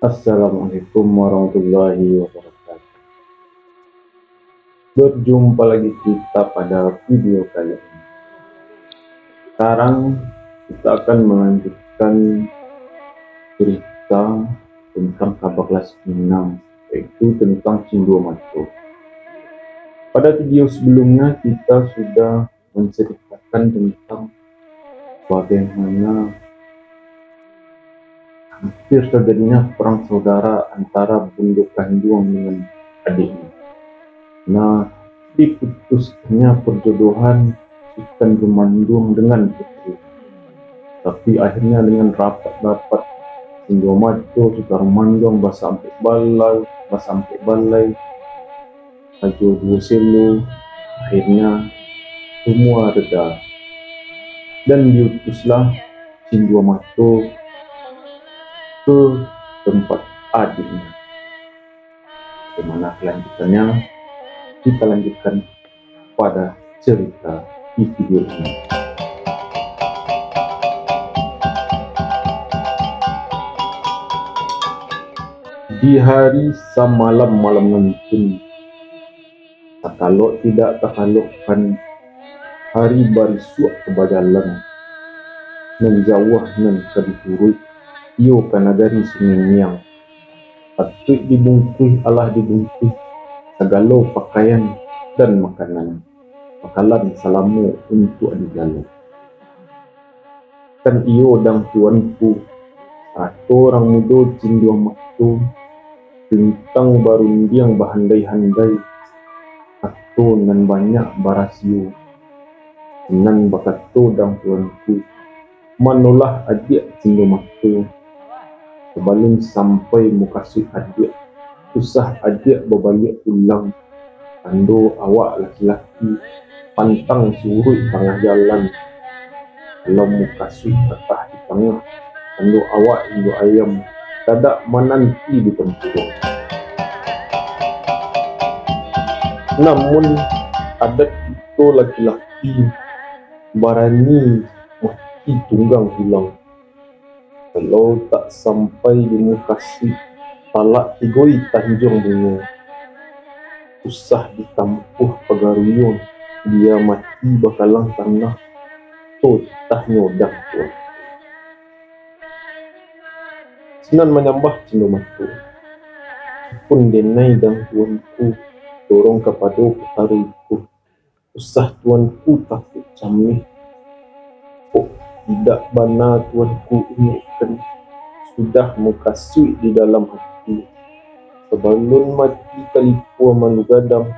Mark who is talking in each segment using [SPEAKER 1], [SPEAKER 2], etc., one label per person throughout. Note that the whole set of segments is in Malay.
[SPEAKER 1] Assalamualaikum warahmatullahi wabarakatuh. Berjumpa lagi kita pada video kali ini. Sekarang kita akan melanjutkan cerita tentang Kabak kelas 6, yaitu tentang Cindua Mato. Pada video sebelumnya kita sudah menceritakan tentang bagaimana hampir terjadinya perang saudara antara Bunduk Kanduang dengan adiknya. Nah, diputuskannya perjodohan Sultan Temanggung dengan Putri. Tapi akhirnya dengan rapat-rapat Cindua Mato, Sultan Temanggung, sampai balai, Hajo Dua Selo, akhirnya semua reda. Dan diutuslah Cindua Mato ke tempat adiknya. Bagaimana kelanjutannya? Kita lanjutkan pada cerita di video ini. Di hari semalam malam nanti, kalau tidak takalukkan hari barisuak kebajalan, menjauh nan kadihurui, iyo kanagari suminyang, patut dibungkuh Allah dibungkuh, segala pakaian dan makanan, bakalan salamu untuk adigalau. Kan iyo dan tuanku, atau orang muda Cindua Mato, tentang barundiang bahandai-handai, atau nan banyak barasio, nan bakato dan tuanku, manolah adik Cindua Mato, sebelum sampai mukasih adik, usah adik berbalik ulang, ando awak laki-laki, pantang surut tengah jalan, kalau mukasih patah di tengah, ando awak indo ayam, tadak menanti di tempurung. Namun adat itu laki-laki berani mati tunggang hilang. Kalau tak sampai di mukasih, talak tigoi Tanjung Bunga, usah ditampuh pagaruyung, dia mati bakalang tanah, tah nyodang tuan. Senan menyambah Cindua Mato, pun denai dan tuanku, dorong kepada putaruiku, usah tuanku takut camih. Oh, tidak bana tuanku ingatkan, sudah mukasui di dalam hati, sebelum mati kalipua malu gadang,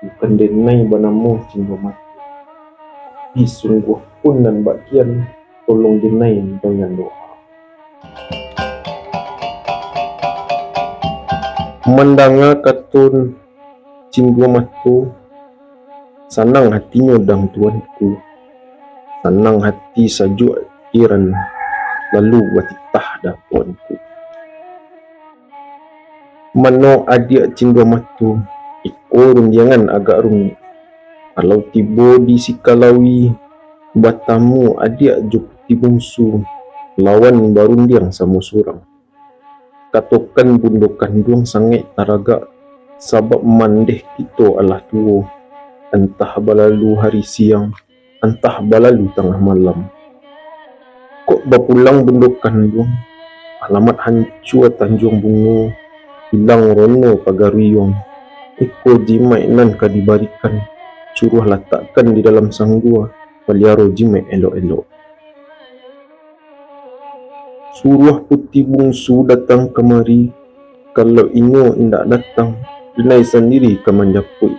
[SPEAKER 1] bukan denai banamu Cindua Mato. Tapi sungguh pun dan bagian, tolong denai dengan doa. Mendanga katun Cindua Mato, senang hatinya dang tuanku, senang hati sajuk iran, lalu watitah dah tuanku. Mano adik Cindua Mato, ikor jangan agak rumi, kalau tiba di Sikalawi, batamu adik juk tibungsu, lawan barundiang sama surang. Katokan Bunduk Kanduang sangat taraga, sabab mandeh kita alah tua, entah balalu hari siang, entah balalu tengah malam. Kok bapulang Bunduk Kanduang, alamat hancur Tanjung Bunga, hilang rono pagaruyong, iko jimai nan kadibarikan, curuh letakkan di dalam sanggua, peliaro jimai elok-elok. Suruh putih bungsu datang kemari, kalau inyo indak datang, denai sendiri ke manjapui.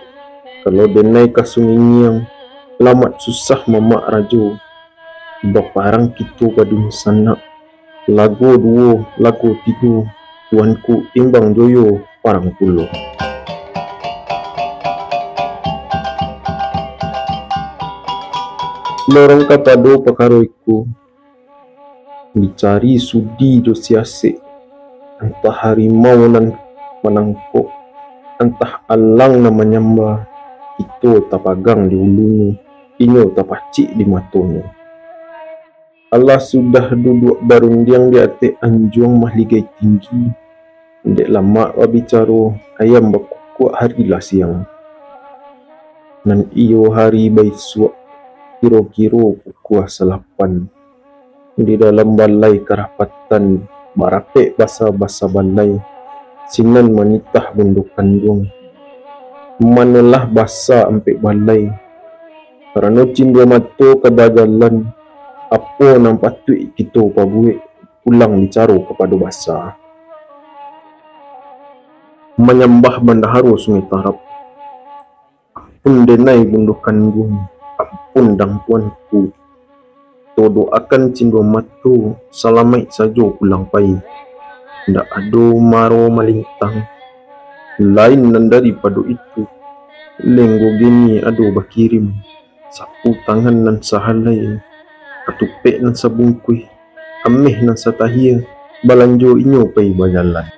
[SPEAKER 1] Kalau denai kasungingiang, lamat susah mamak rajo, baparang kita gadung sanak, lago duo, lago tiga, tuanku timbang joyo, parang pulo. Lorong kapado pakaroiku, dicari sudi do siasik, entah harimau nan menangkuk, entah alang na menyamba, itu tapagang di ulunya, inyo tapacik di matonya. Allah sudah duduk barundiang di atas anjuang mahligai tinggi, Dek lama bicara, ayam bakukuk harilah siang. Nan iyo hari baisuak, kiro-kiro pukul 8. Di dalam balai kerapatan, barapek basa-basa balai, sinan manitah bunduk kandung. Manalah basa ampek balai, kerana cindo mato kedagalan, apa nang patut kita pabuik, pulang dicaro kepada basa. Menyembah bandaharo sungai tarap, pun denai bunduk kandung, ampun dang tuanku. Todo akan cindo mato, salamai saja pulang pai. Ndak ado maro malintang, lain nan daripada itu. Lenggo gini ado bakirim, sapu tangan nan sahalai, katupek nan sabungkui, ameh nan satahia, balanjo inyo pai bajalan.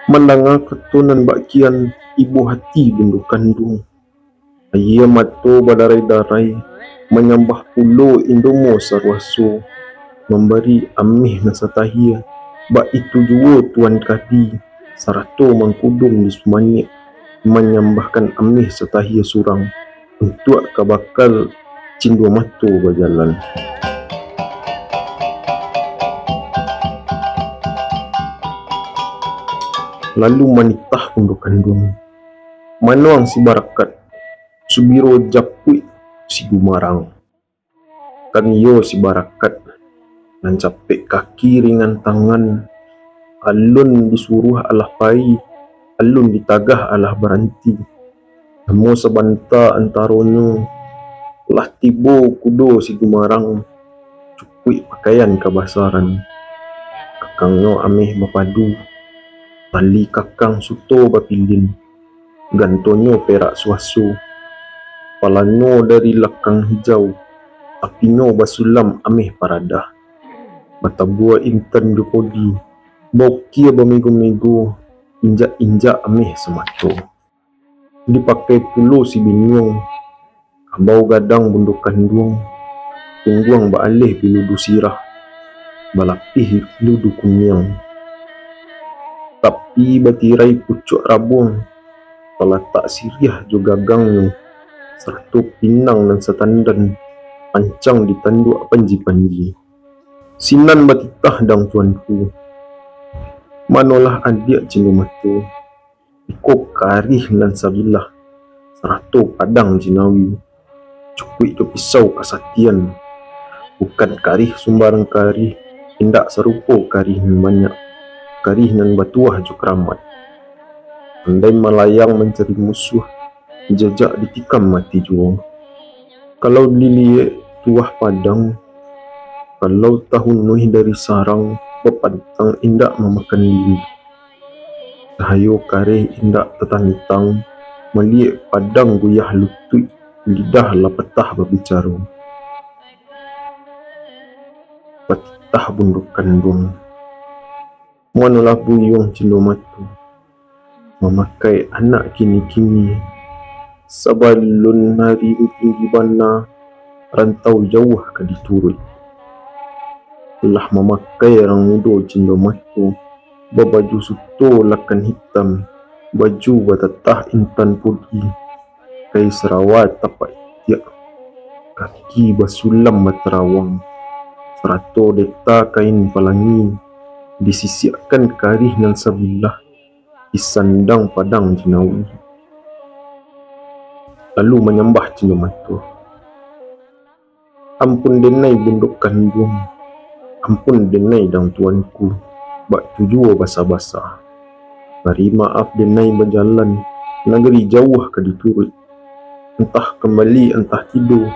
[SPEAKER 1] Mandanga ketunan bakian ibu hati bunduk kandung. Ia mato badarai-darai, menyambah pulo indomo sarwaso, memberi amih nasatahia, bak itu jua tuan kadi, sarato mangkudung di sumanyek, menyambahkan amih satahia surang, untuk kabakal cindo mato berjalan. Lalu manitah bunduk kandung, manuang si barakat, subiro japui si gumarang. Kan yo si barakat, nan capek kaki ringan tangan, alun disuruh alah pai, alun ditagah alah beranti. Namo sabanta antaronyo, lah tibo kudo si gumarang, cukui pakaian kabasaran. Kakangnya ameh mapadu, tali kakang suto bapilin, gantonyo perak suasu, palano dari lakang hijau, apinya basulam ameh paradah. Batabua intan jokodi, bokia bamigo-migo, injak-injak ameh semato. Dipakai pulo si binyong, kabau gadang bunduk kandung, tungguang baalih biludu sirah, balapih biludu kunyang. Tapi batirai pucuk rabung, palatak siriah juga gangnya, serta pinang dan setandan, pancang ditanduk panji-panji. Sinan batitah dang tuanku, manolah adik cindo mato, iko karih dan sabilah, serta padang jinawi, cukui do pisau kasatian, bukan karih sumbarang karih, tindak serupa karih nan banyak, karih nan batuah juk ramat. Andai malayang mencari musuh, jejak ditikam mati jua. Kalau dilihat tuah padang, kalau tahun nuih dari sarang, bepantang indak memakan diri. Sahayo kareh indak tetanitang, melihat padang guyah lutut, lidah lapetah berbicara. Patitah bunduk kandung, manalah buyung cindo matu, memakai anak kini-kini, sabalun hari tinggi bana, rantau jauh ke diturut. Telah memakai orang muda cindo matu, berbaju suto lakan hitam, baju batatah intan putih, kai serawat tapak tiak, kaki basulam materawang, serato deta kain palangi, disisiakkan karih nan sabilah, disandang padang jinawi. Lalu menyembah cindo matu, ampun denai bunduk kandung, ampun denai dang tuanku, bak tujuh basa-basa. Beri maaf denai berjalan, negeri jauh ke diturut. Entah kembali entah tidur,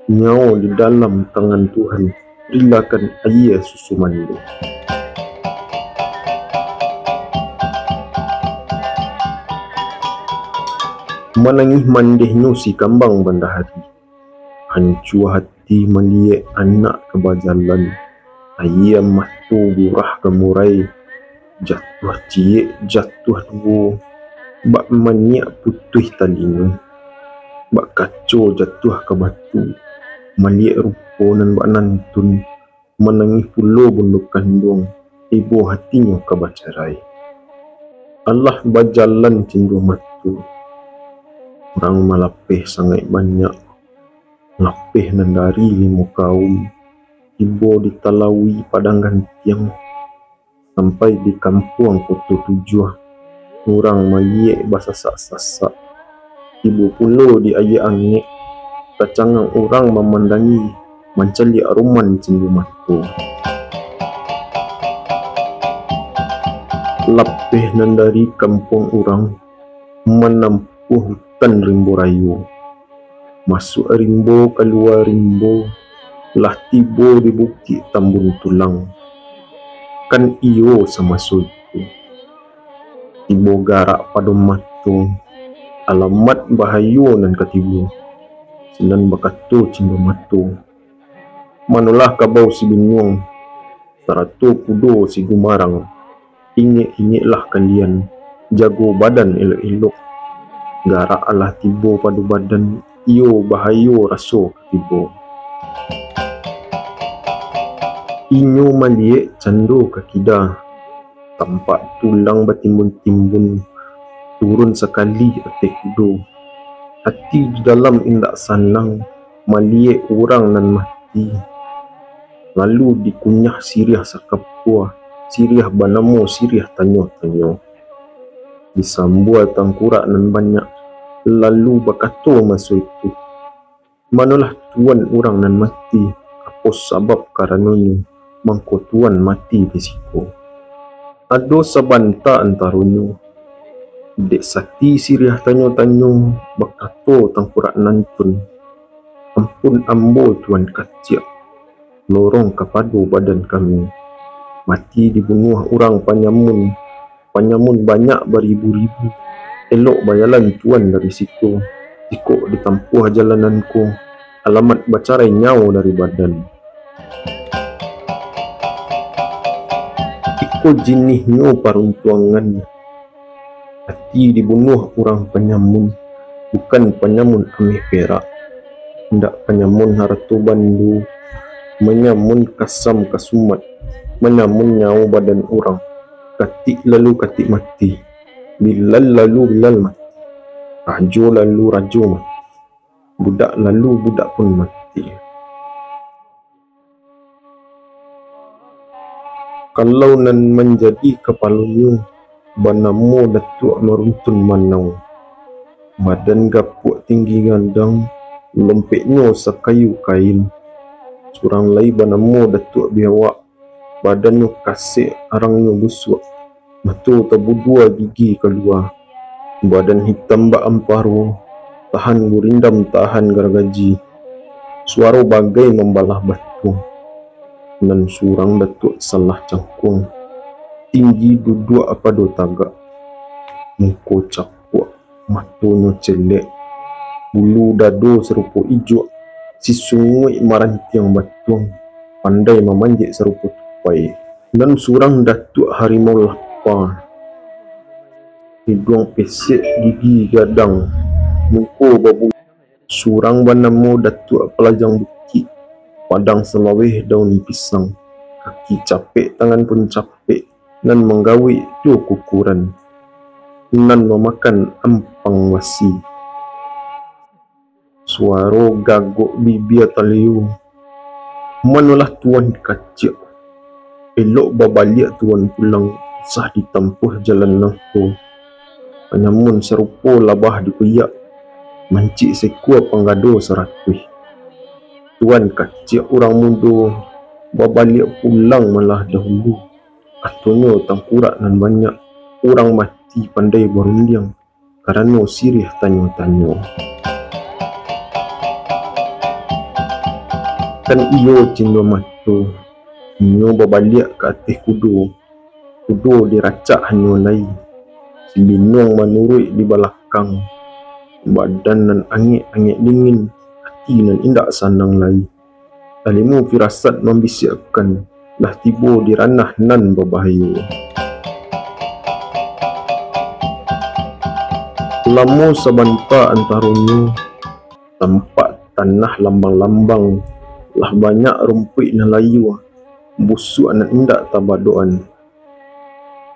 [SPEAKER 1] nyawa di dalam tangan Tuhan, rilakan ayah susu mandu. Menangih mandehnya si kambang bandahari, hancur hati melihat anak kebajalan. Ayam matu burah kemurai, jatuh ciek jatuh dua, bak maniak putih talinu, bak kaco jatuh ke batu, melihat rupa nan bak nantun, menangis pulo bunduk kandung, ibu hatinya ke bacarai. Allah berjalan cindu matu. Orang malapeh sangat banyak. Lapeh nandari limu kaum. Ibo ditalawi padang gantiang. Sampai di kampung Kutu Tujuh. Orang mayek basasak-sasak. Ibu pulau di ayah angin. Kacangang orang memandangi. Mencali aruman cindu matu. Lapeh nandari kampung orang. Menampuh hutan rimbo rayu. Masuk rimbo, keluar rimbo. Lah tibo di bukit Tambun Tulang. Kan iyo sama suku. Tibo garak pada matu. Alamat bahayu nan katibu. Sinan bakatu cindu matu. Manulah kabau si binyong. Saratu kudo si gumarang. Ingik-ingiklah kalian. Jago badan elok-elok. Garak Allah tibo padu badan. Iyo bahayu raso katibu. Inyo maliek candu kakida. Tampak tulang bertimbun-timbun. Turun sekali atik kudo. Hati di dalam indak sanang. Maliek orang nan mati. Lalu dikunyah siriah sakapua. Siriah banamu, siriah tanyo-tanyo. Disambual tangkurak nan banyak. Lalu bakato masuk itu. Manalah tuan orang nan mati. Apa sebab karenanya mangko tuan mati risiko. Ado sabanta antarunyo. Dek sakti siriah tanyo-tanyo. Bakato tangkurak nantun. Ampun ambo tuan kacik. Lorong kapado badan kami. Mati dibunuh orang Panyamun. Panyamun banyak beribu-ribu. Elok bayalan tuan dari situ. Ikut ditampuh jalananku. Alamat bacarai nyau dari badan. Ikut jinihnya paruntuangan. Hati dibunuh orang Panyamun. Bukan Panyamun Amih Perak. Hendak Panyamun Haratu Bandu. Menyamun Kasam Kasumat. Menyamun nyau badan orang. Katik lalu katik mati. Bilal lalu bilal mati. Rajo lalu rajo mati. Budak lalu budak pun mati. Kalau nan menjadi kepalanya, banamu datuk meruntun manau. Badan gapuk tinggi gandang. Lompeknya sekayu kain. Surang lai banamu datuk biawak. Badannya kasih, arangnya busuk. Mata terbudua gigi keluar. Badan hitam bak amparu. Tahan gurindam, tahan gargaji. Suara bagai membalah batu. Dan surang datuk salah cangkung. Tinggi duduk apa do tagak. Muka capuk. Matanya celek. Bulu dado serupa ijuk. Si sungai marantiang batuang. Pandai memanjat serupa tupai. Dan surang datuk harimau lapar. Hidung pesek gigi gadang. Muka babu. Surang banamu datuk pelajang bukit. Padang selawih daun pisang. Kaki capek, tangan pun capek. Nan menggawi dua kukuran. Nan memakan ampang wasi. Suara gagok bibir taliu. Manalah tuan kacik. Elok babalik tuan pulang. Sah ditampuh jalan nangku. Panyamun serupa labah dikuyak. Mancik sekua penggado seratui. Tuan kacik orang muda. Babalik pulang malah dahulu. Atunya tangkurak nan banyak. Orang mati pandai berundiang. Kerana sirih tanya-tanya. Kan iyo cinta matu. Nyo berbalik ke atas kudu. Kudu diracak hanya lai. Binong menurut di belakang. Badan nan angin-angin dingin. Hati nan indak sanang lai. Talimu firasat membisikkan. Dah tiba di ranah nan berbahaya. Lama sebanta antaranya. Tampak tanah lambang-lambang. Lah banyak rumput nan layu. Busuk nan indak tabadoan.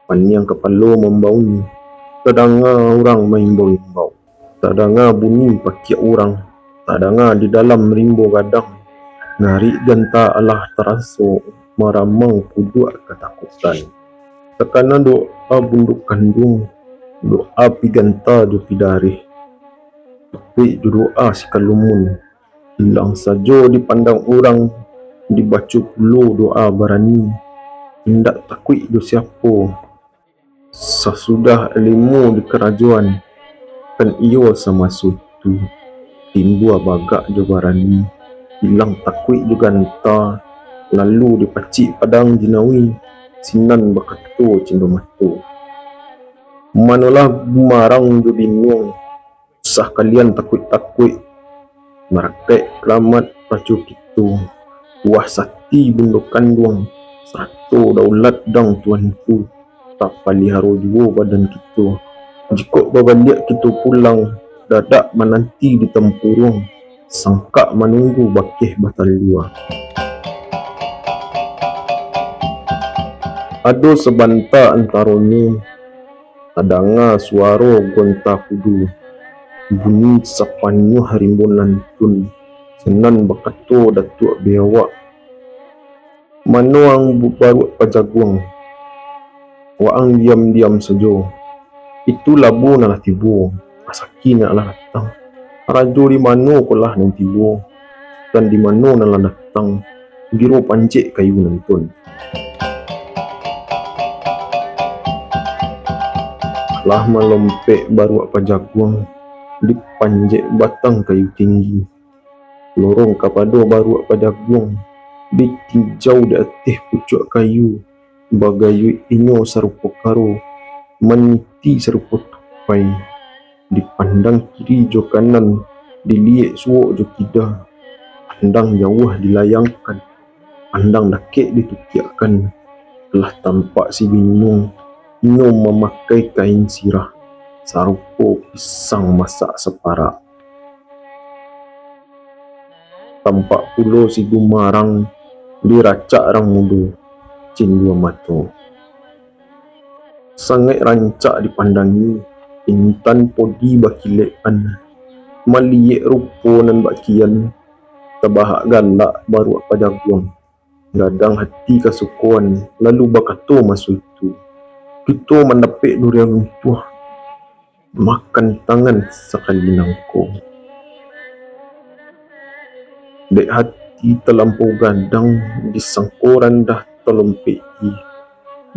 [SPEAKER 1] Paniang kepala membaunyi. Tadanga orang maimbau-imbau, tadanga bunyi pakia orang, tadanga di dalam rimbo gadang, ngari genta alah teraso maramang kudua ketakutan. Tekana doa bunduk kandung, doa piganta do pidari, tapi doa si kalumun, hilang sajo dipandang orang, dibaca puluh doa barani, hendak takui do siapo. Sesudah elimu di kerajaan, kan iyo sama sutu, timbua bagak jo barani, hilang takui jo ganta, lalu dipacik padang jinawi, sinan bakato cindo mato. Manolah bumarang jo bingung, usah kalian takui-takui, merakek keramat pacu kitu, buah sati bunduk kandung, satu daulat dang tuanku, tak paliharo jua badan kita. Jika babalik kita pulang, dadak menanti di tempurung, sangka menunggu bakih batal dua. Ado sebanta antaronya, tadanga suara gonta kudu, bunyi sapanyu harimbunan tun, senan bakato datuk biawak, manuang baru pajaguang, waang diam-diam saja. Itu labu nalah tibu, asaki nalah datang. Rajo di mano kolah nang tibu, dan di mano nalah datang. Giro pancik kayu nantun. Lah melompek baru apa jaguang, di panjek batang kayu tinggi. Lorong kapado baru apa jaguang, di tinjau di atas pucuk kayu. Bagayu inyo serupa karo, meniti serupa tupai, dipandang kiri jo kanan, diliek suok jo kida, pandang jauh dilayangkan, pandang dakik ditukiakan, telah tampak si bingung, inyo memakai kain sirah, serupa pisang masak separak. Tampak pulo si gumarang, diracak rang mudu, dua mata. Sangat rancak dipandangi, intan podi bakilean, maliek rupo nan bakian, tabahak galak baru apa jaguang, gadang hati kasukuan, lalu bakato masuk itu. Kita mendapik durian runtuh, makan tangan sekali nangko. Dek hati terlampau gadang, disangkoran dah terlompek.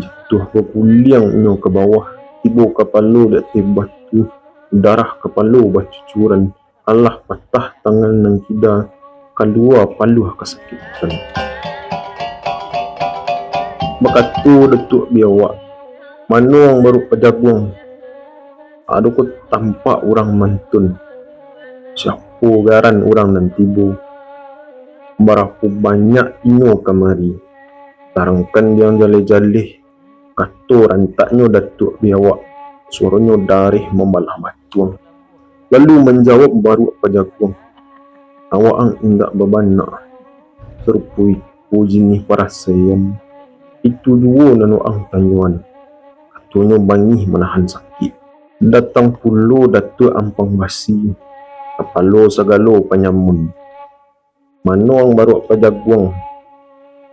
[SPEAKER 1] Jatuh berpuliang inyo ke bawah, tiba kepala dak batu, darah kepala bacucuran, alah patah tangan nang kida, kalua paluh kesakitan. Bakatu datuk biawak, manuang baru pejaguang, ada ko tampak orang mantun, siapa garan orang nan tibu, berapa banyak inyo kamari, tarangkan yang jaleh-jaleh, kato rantaknya datuk biawak, suaranya darih membalah batuang. Lalu menjawab baru pejaguang, awak ang indak babana, serupui pujinih para sayam, itu dua nanu ang tanyuan, katunya banyih menahan sakit. Datang puluh datuk ampang basi, kepala segala penyamun. Manuang baru pejaguang,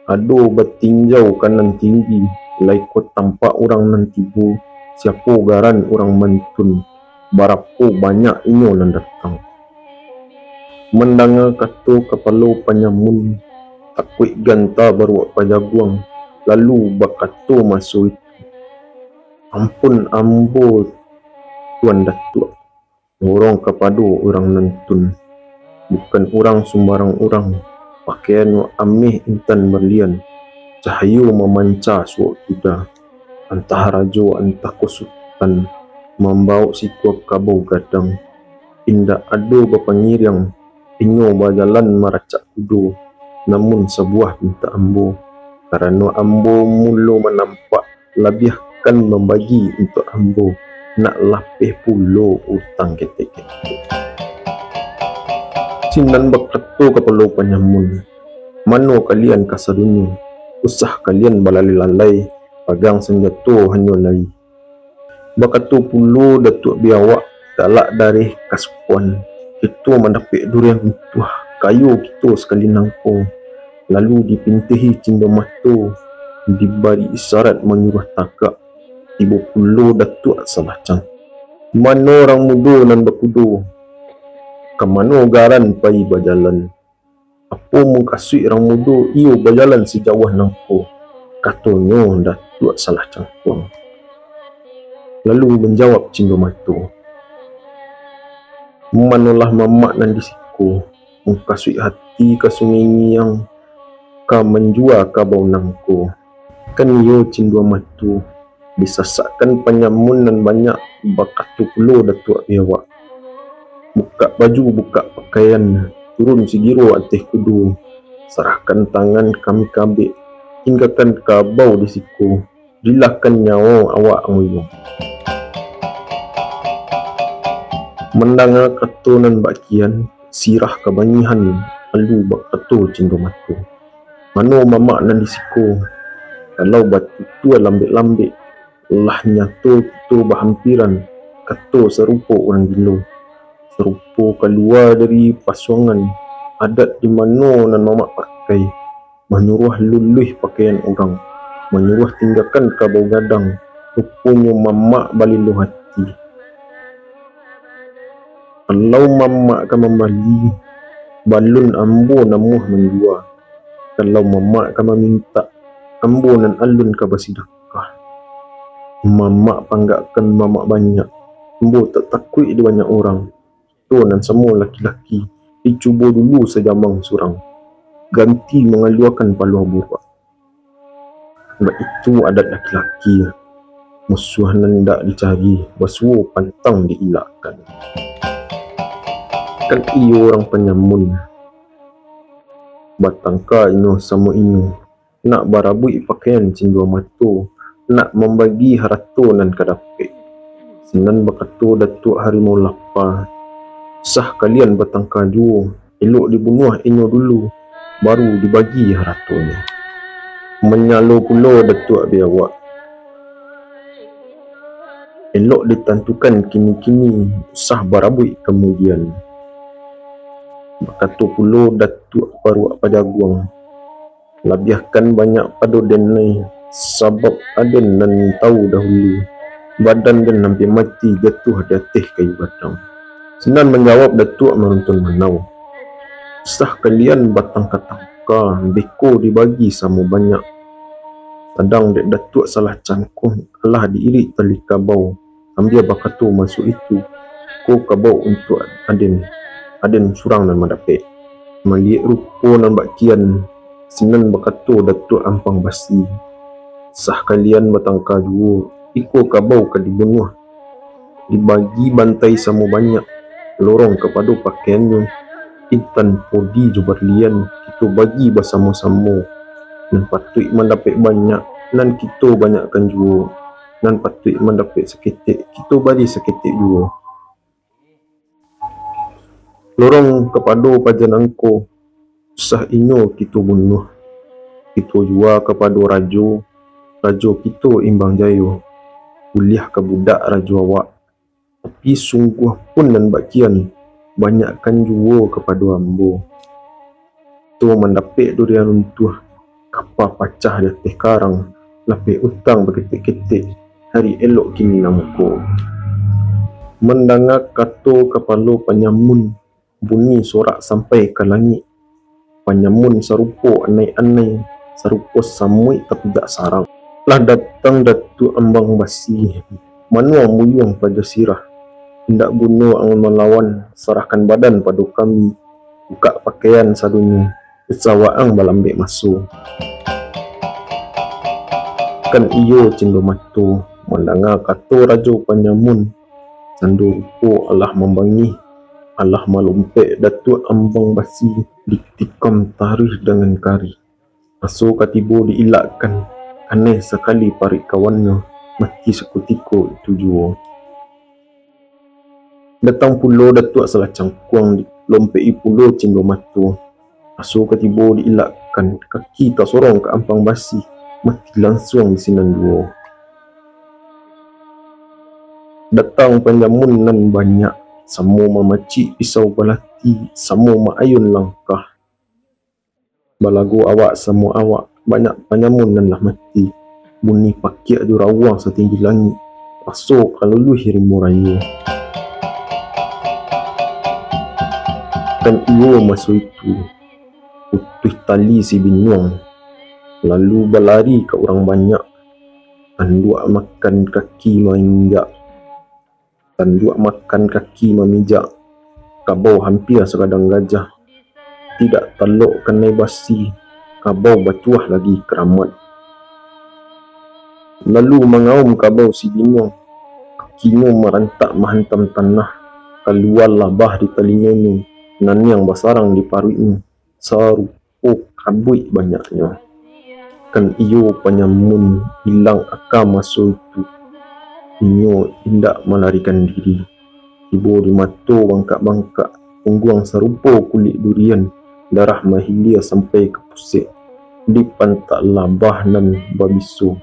[SPEAKER 1] ado bertinjau kanan tinggi, laikot tampak orang nan tibu, siapa garan orang mantun, berapa banyak inyo nan datang. Mendengar kata kepala penyamun, takut ganta baru pejaguang, lalu bakato masuk itu. Ampun ambo tuan datuk, orang kepada orang nantun, bukan orang sembarang orang. Pakaian amih intan berlian, cahayu memancar suak kita, antah rajo antah kusutan, membawa si kuak kabau gadang. Indak ada berpengiriang, inyo berjalan meracak kudu, namun sebuah minta ambo, karena ambo mula menampak lebihkan membagi untuk ambo, nak lapih pulo utang ketek-ketek. Sinan bakato kepala penyamun, mano kalian kasadunya, usah kalian balalai-lalai, pegang senjata hanya lai. Bakatu pulo Datuk biawak talak dari kaspuan. Itu mendapik durian tuah kayu kita sekali nangkung. Lalu dipintihi cindo matu, diberi isyarat menyuruh takak. Ibu pulo Datuk salah cang. Mano orang muda nan berkudu, kemana garan pai berjalan. Apa mengkasui orang muda iyo berjalan sejauh nangko. Katanya Datuk salah cangkuang. Lalu menjawab cindo matu, manolah mamak nan disiku, mengkasui hati kasungi yang ka menjua ka bau nangko. Kan iyo cindo matu disasakkan penyamun dan banyak bakatu pulo Datuk biawak. Buka baju, buka pakaian, turun sigiro atih kudu, serahkan tangan kami kabik, tinggalkan kabau di siku, dilahkan nyawa awak nguyung. Mendengar katonan bakian, sirah kebanyihan, lalu bakato cindo matu. Mano mamak nan di siku, kalau batu tua lambik-lambik, lah nyato tu berhampiran, kato serupa orang gilo. Serupa keluar dari pasuangan, adat di mana nan mamak pakai, menyuruh luluh pakaian orang, menyuruh tinggalkan kabau gadang, rupanya mamak balilu hati. Kalau mamak kan membali, balun ambo namuh menjua. Kalau mamak kan meminta, ambo nan alun ka bersedekah. Mamak panggakkan mamak banyak, ambo tak takut di banyak orang. Tu nan semua laki-laki dicuba dulu sejamang surang, ganti mengaluarkan paluh burak. Sebab itu adat laki-laki, musuh nan dak dicari, basuh pantang diilakkan. Kan iyo orang penyamun, batangka ino sama ino, nak barabui pakaian cindo matu, nak membagi harato nan kadapik. Sinan bakato Datuk harimau lapar, sah kalian batangka jua, elok dibunuh inyo dulu, baru dibagi haratonya. Menyalo pula Datuk biawak, elok ditentukan kini-kini, sah barabui kemudian. Bakato pula Datuk Paruak Pajaguang, labiahkan banyak padu denai, sebab aden nan tahu dahulu, badan dan hampir mati jatuh di atas kayu batang. Sinan menjawab Datuk menuntun menau, sah kalian batang katangka, beko dibagi sama banyak. Sedang dek Datuk salah cangkung, alah diirik tali kabau, ambil bakato masuk itu, ko kabau untuk aden surang dan madapek. Melihat rupa nan bakian, sinan bakato Datuk ampang basi, sah kalian batangka jua, iko kabau ka dibunuh, dibagi bantai sama banyak. Lorong kepada pakaiannya, intan podi jo berlian, kita bagi bersama-sama. Nan patut mendapat banyak, nan kita banyakkan jua. Nan patut mendapat seketik, kita bagi seketik jua. Lorong kepada pajanangko, sah inyo kita bunuh. Kita jual kepada rajo, rajo kita imbang jayo, kuliah ke budak rajo awak. Tapi sungguh pun dan bakian, banyakkan jua kepada ambo. Tu mendapat durian runtuh, kapal pacah di atas karang, lapik utang berketik-ketik, hari elok kini namuko. Mendengar kata kepala penyamun, bunyi sorak sampai ke langit. Penyamun serupa anai-anai, serupa samui tapi tak sarang. Lah datang Datuk Ambang Basi, mana muyung pada sirah. Hendak bunuh angon melawan, serahkan badan pada kami, buka pakaian sadunya, kesawaang balambik masuk. Kan iyo cindo matu, mendengar kata Raja Penyamun, sandu rupa Allah membangi, Allah melumpek Datuk Ambang Basi, ditikam tarikh dengan kari. Masuk katibu diilakkan, aneh sekali parik kawannya, mati sekutiko itu jua. Datang pulau Datuk salah cangkuang, lompei pulau cindo matu. Masuk katibu diilakkan, kaki tak sorong ke Ampang Basi, mati langsung di sinan dua. Datang penjamun nan banyak, semua memacik pisau balati, semua maayun langkah. Balagu awak semua awak, banyak penjamun nan lah mati. Bunyi pakia jurawang setinggi langit, pasok kaluluh hirimu rayu. Kan iyo masu itu, putih tali si binyong, lalu berlari ke orang banyak. Tanduk makan kaki menginjak, tanduk makan kaki memijak. Kabau hampir sekadang gajah, tidak telok kenai basi. Kabau batuah lagi keramat. Lalu mengaum kabau si binyong, kakinya merentak menghantam tanah. Keluar labah di telinganya, nan yang bersarang di paruhnya. Sarupo kabut banyaknya. Kan iyo penyamun hilang akal masuk itu. Inyo indak melarikan diri. Ibu di mata bangkak-bangkak, punggung serupa kulit durian. Darah mahilia sampai ke pusat. Di pantak labah nan babisu.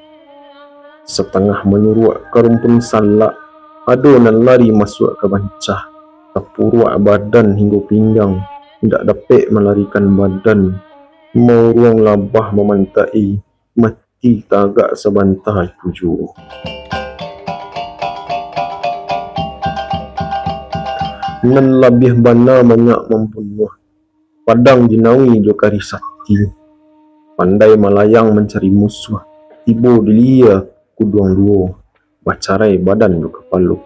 [SPEAKER 1] Setengah menyuruh ke rumpun salak. Ada nan lari masuk ke bancah. Terpuruak badan hingga pinggang. Tidak dapat melarikan badan. Mau ruang labah memantai, mati tagak sebantai tujuh. Nan lebih bana banyak membunuh, padang jinawi jo kari sakti. Pandai melayang mencari musuh, tiba dilia kuduang dua, bacarai badan jo kepala.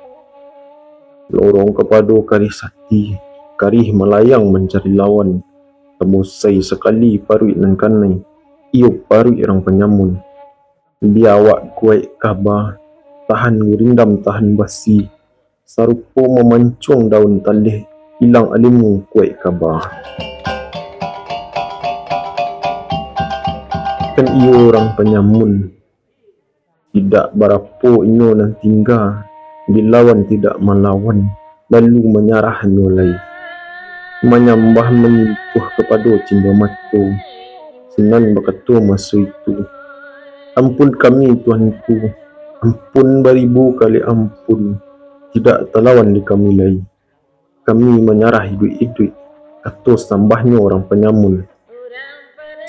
[SPEAKER 1] Lorong kepada kari sakti, kari melayang mencari lawan. Temusai sekali parui nan kanai, iyo parui orang penyamun. Biawak kuat kabar, tahan gurindam tahan basi. Sarupo memancung daun talih, hilang alimu kuat kabar. Kan iyo orang penyamun, tidak barapo inyo nan tinggal, dilawan tidak melawan, lalu menyarah nyolai. Menyambah menyentuh kepada cinta mata. Sinan berkata masa itu, ampun kami Tuhanku, ampun beribu kali ampun, tidak terlawan di kami lagi. Kami menyerah hidup-hidup, kata sambahnya orang penyamun.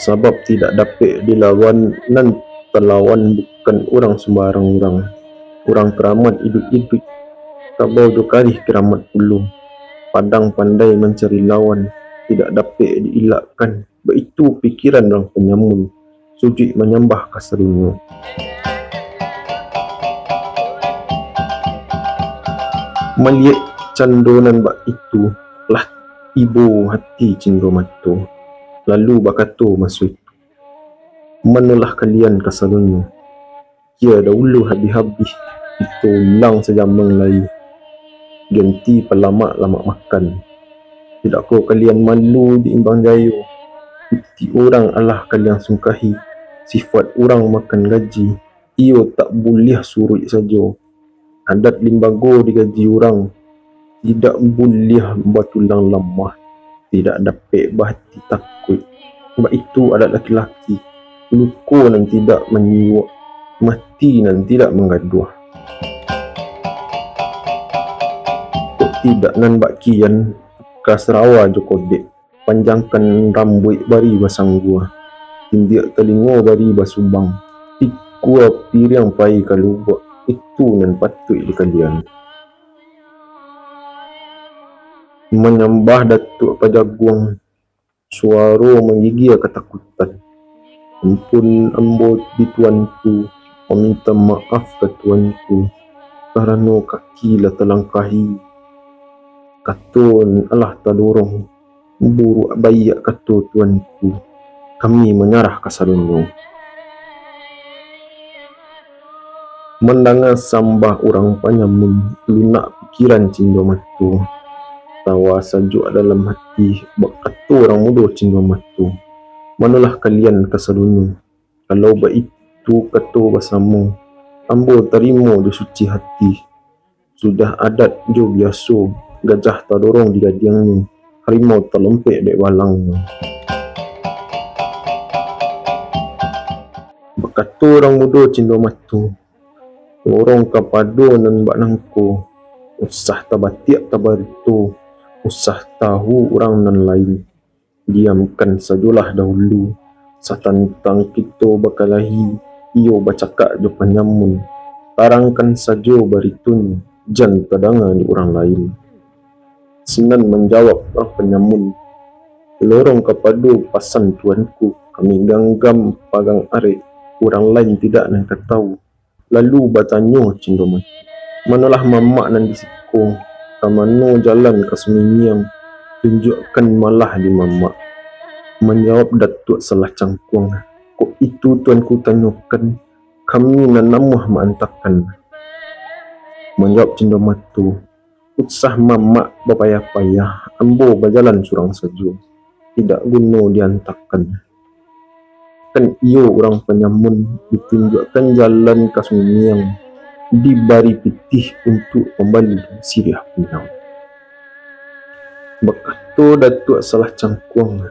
[SPEAKER 1] Sebab tidak dapat dilawan nan terlawan bukan orang sembarang orang. Orang keramat hidup-hidup, kabau jokarih keramat puluh. Padang pandai mencari lawan, tidak dapat dielakkan. Begitu pikiran orang penyamun, sujud menyembah kasarunya. Melihat candonan bak itu, lah ibu hati cindro mata. Lalu berkata masuk itu, manalah kalian kasarunya. Kia dahulu habis-habis, itu hilang sejambang lagi. Ganti pelamak-lamak makan. Tidak kau kalian malu diimbang jayo. Bukti orang Allah kalian sungkahi. Sifat orang makan gaji. Iyo tak boleh surut saja. Adat limbago digaji orang. Tidak boleh batulang lemah. Tidak dapat bahati takut. Sebab itu adat laki-laki. Luka dan tidak menyiwak. Mati dan tidak menggaduh. Tidak nan bakian kasrawa jokodek, panjangkan rambut bari basang gua, tindiak telinga bari basubang, ikua piriang pai kalubak, itu nan patut di kalian. Menyembah Datuk Pajaguang, suara menggigil ketakutan. Ampun ambo di tuanku, meminta maaf ke tuanku, kerana kaki lah terlangkahi. Katun Allah tadorong, buruk bayak kata tuanku, kami menyerah kasarunya. Mendengar sambah orang penyamun, lunak pikiran cindo matu. Tawa sajuk dalam hati, berkata orang muda cindo matu. Manalah kalian kasarunya, kalau begitu kata bersama, ambo terima di suci hati. Sudah adat jo biasa. Gajah terdorong di gadiangnya, harimau terlempik di balangnya. Berkata orang muda cindo matu, Lorong kapado nan mbak nangko, usah tabatiak tabarito, usah tahu orang nan lain. Diamkan sajalah dahulu, satantang kita bakalahi, iyo bacakak jo penyamun. Tarangkan saja baritun, jan tadanga di orang lain. Senan menjawab orang penyamun, lorong kapado pasan tuanku, kami ganggam pagang arek, orang lain tidak nak tahu. Lalu bertanya Cindo Matu, manalah mamak nan disiko, kamano jalan ke Seminiang, tunjukkan malah di mamak. Menjawab Datuk salah cangkuang, kok itu tuanku tanyakan, kami nan namuh maantakan. Menjawab Cindo Matu, usah mamak berpayah-payah, ambo berjalan surang saja, tidak guna diantakan. Kan iyo orang penyamun ditunjukkan jalan ke Seminiang, diberi pitih untuk kembali sirih pinang. Berkata Datuk salah cangkuang,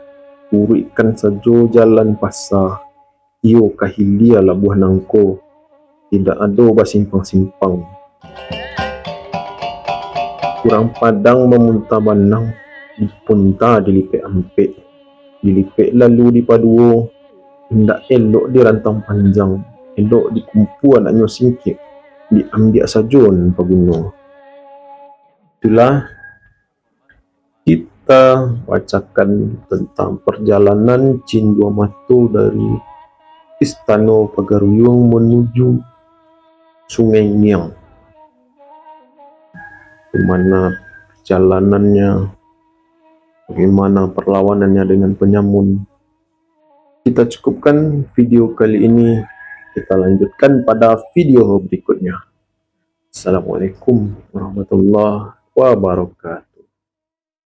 [SPEAKER 1] urikkan saja jalan pasar, iyo kahilia labuh nangko, tidak ada bersimpang-simpang. Kurang padang memuntah banang, dipunta dilipek ampek, dilipek lalu dipaduo, hendak elok di rantang panjang, elok dikumpu anaknya singkit, diambil saja nan paguno. Itulah kita bacakan tentang perjalanan Cindo Matu dari Istana Pagaruyung menuju Sungai Niang. Bagaimana perjalanannya, bagaimana perlawanannya dengan penyamun. Kita cukupkan video kali ini, kita lanjutkan pada video berikutnya. Assalamualaikum warahmatullahi wabarakatuh.